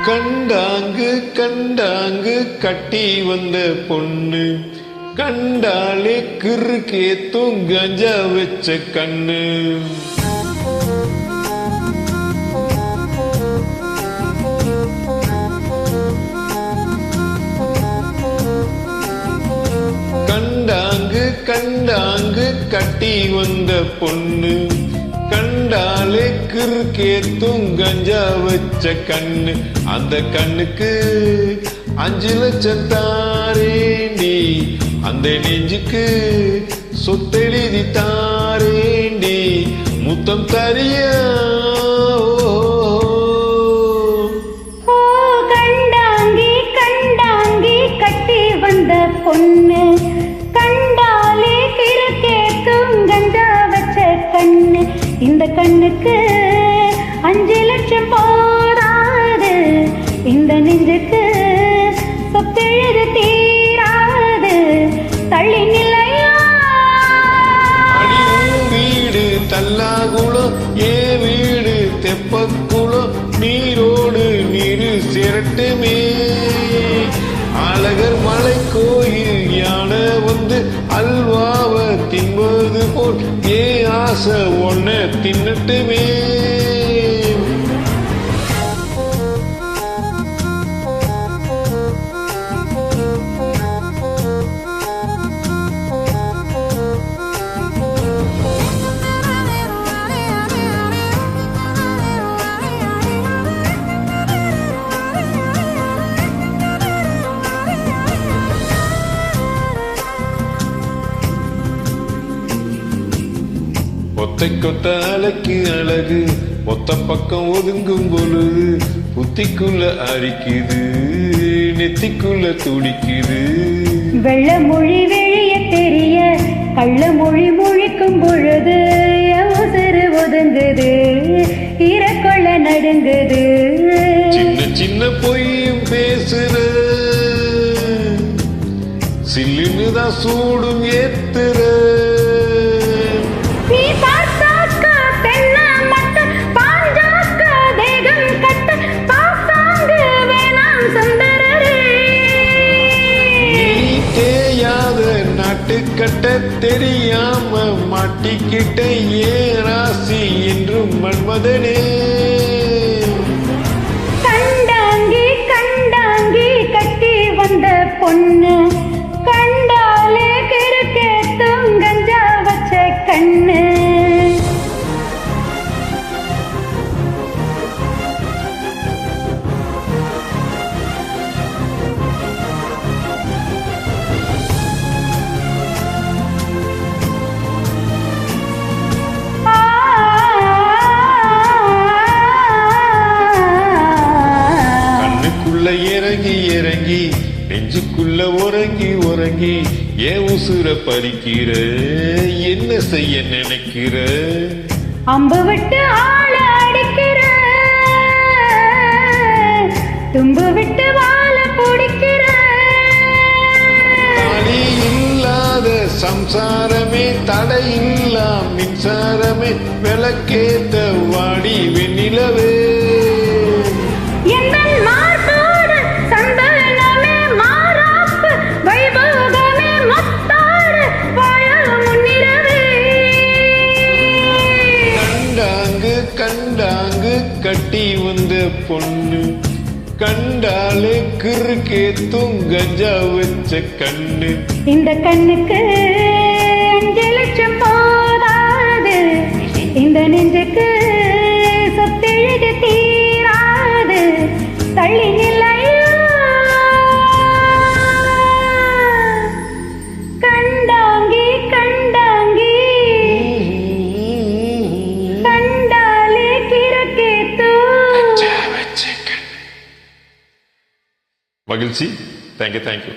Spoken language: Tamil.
கண்டாங்கு கண்டாங்கு கட்டி வந்த பொண்ணு கண்டாலே கிறுக்கேத்தும் கஞ்சா வச்ச கண்ணு. கண்டாங்கு கண்டாங்கு கட்டி வந்த பொண்ணு கண்டாலே கிறுக்கேத்தும் கஞ்சா வச்ச கண்ணு. அந்த கண்ணுக்கு 5 லட்சம் தாரேண்டி, அந்த நெஞ்சுக்கு சொத்தெழுதி தாரேண்டி, முத்தம் தரியா? கண்டாங்கி கண்டாங்கி கட்டி வந்த பொண்ணு கண்டாலே கிறுக்கேத்தும் கஞ்சா வச்ச கண்ணு. இந்த கண்ணுக்கு 5 லட்சம் போராது, இந்த நெஞ்சுக்கு சொத்தெழுது தீராது, தள்ளி நிலையா? வீடு தல்லாகுளம், ஏ வீடு தெப்பக்குளம், நீரோடு நீரு சிரட்டுமே. அழகர் மலை கோயில் யானை வந்து அல்வாவ தின்பது போல் ஏ ஆசை ஒன்ன தின்னட்டுமே. ஒத்தை கொத்த அலைக்கு அழகு, ஒத்த பக்கம் ஒதுங்கும் பொழுது புத்திக்குள்ள அரிக்குது, நெத்திக்குள்ள துடிக்குது. வெள்ள மொழி வெளிய தெரிய கள்ள மொழி மொழிக்கும் பொழுது அவசர ஒதுங்குது, இறக்கொள்ள நடுங்குது. சின்ன சின்ன பொய்யும் பேசுற, சில்லுன்னுதான் சூடும் ஏத்துற. கட்ட தெரியாம மாட்டிக்கிட்ட ஏ ராசி என்றும் மன்மதனே. கண்டாங்கி கண்டாங்கி கட்டி வந்த பொண்ணு கண்டாலே கிறுக்கேத்தும் கஞ்சா வச்ச கண்ணு. இறங்கி இறங்கி நெஞ்சுக்குள்ள உறங்கி உறங்கி ஏன் உசுர பறிக்கிற, என்ன செய்ய நினைக்கிற? அம்பு விட்டு ஆள அடிக்கிற, தும்பு விட்டு வாழ பிடிக்கிற. தாலி இல்லாத சம்சாரமே, தடையில்லா மின்சாரமே, விளக்கேத்த வாடி வெண்ணிலவே. கண்டாங்கு கட்டி வந்த பொண்ணு கண்டாலே கிறுக்கேத்தும் கஞ்சா வச்ச கண்ணு. இந்த கண்ணுக்கு 5 லட்சம் போதாது, இந்த நெஞ்சுக்கு சொத்தெழுது தீராது, தள்ளி நிலையா? கண்டாங்கி கண்டாங்கி மகிழ்ச்சி. தேங்க்யூ.